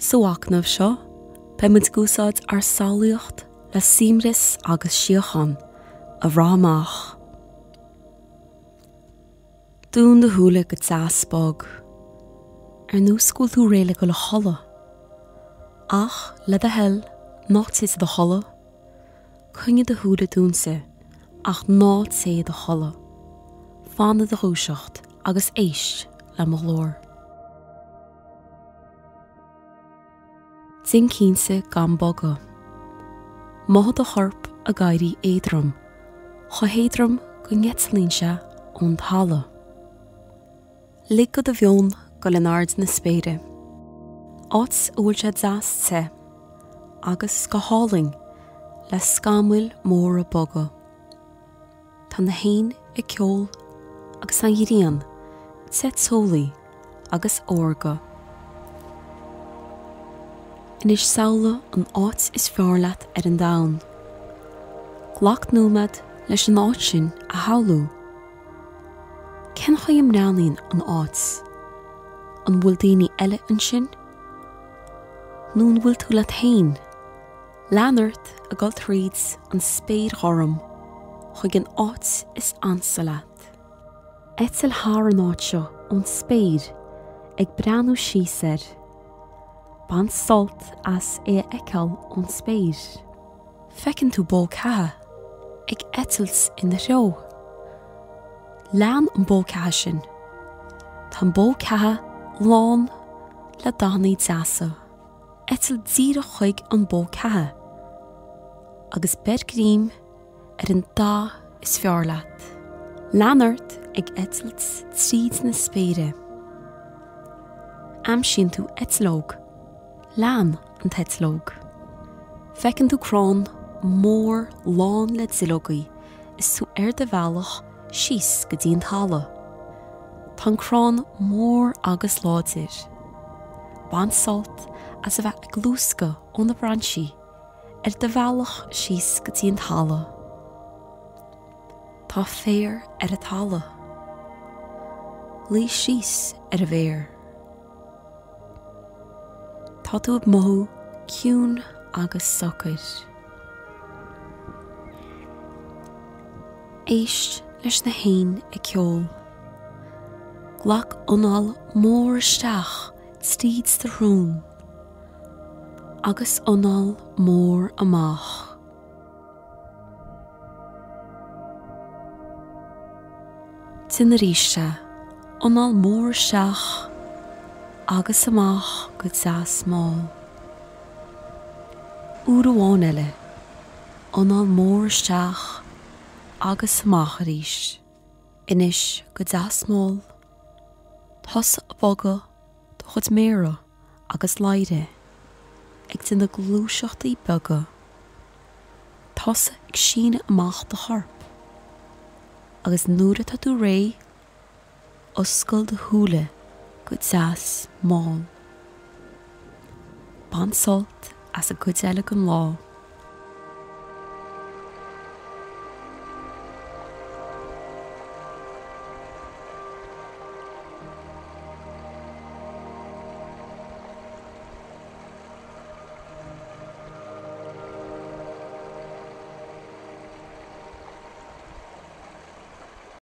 Suachnamh seo, pe muid gúsáid ar sáilíocht le simris agus siochan a bhrámach. Dún de thuúla go deaspóg, ar nús gúil tú réile go le chola. Ach, le de hell, náit is de chola, cunne de thuúla dúnsa, ach náit sé de chola. Fána de rúiseacht agus éist le mo glór. Din cínsa gan boga. Maithe de chorp a gairí éadrom, cho héadrom go ngetlínse ón thala. Lig go de bheon go le nard na spéire. Áit úil sé deas te, agus go háling le scamúil mór a boga. Tá na hain i ceol agus an dhíríon, te tólaí agus orga. Inis saola an áit is fearlaat ar an dain. Glach númad leis an áit sin a haulú. Ken cha im ránaín an áit? An bhfuil daoine eile an sin? Nún bhfuil tú le tain? Leanart a galt tríds an spéir chorm, chuig an áit is ansa leat. Etil haar an áit seo ón spéir ag breanú síosair. Ban salt as é eiceal ón spéir. Fecinn tú bó catha ag etils in na reo. Lean an bó catha sin. Tá bó catha lán le dánaí deasa. Etil díra chuig an bó catha. Agus bergrím ar an dá is fearlaat. Leanart ag etils tríd na spéire. Am sin tú etlóg. Lean an tetlóg. Fecinn tú crán mór lán le dilógaí is tú ar de bhealach síos go dtíon thala. Tá crán mór agus láidir. Ban salt as a bheith glúsca ón na bransi ar de bhealach síos go dtíon thala. Tá féir ar a thala. Lí síos ar a bhéir. Tá tú ab mothú ciún agus socair. Éist leis na hain i ceol. Glach ionál mór isteach tríd de rún. Agus ionál mór amach. Tin ríiste, ionál mór isteach agus amach go deas máil. Úr amháin eile, ionál mór isteach agus amach a ríis. Inis go deas máil, thos a boga do chud méra agus laide, ag tin na glúiseachtaí boga. Thos ag síne amach de chorp, agus nuair atá tú ré, oscail de thuúla go deas máil. Ban salt as a good eile an lá.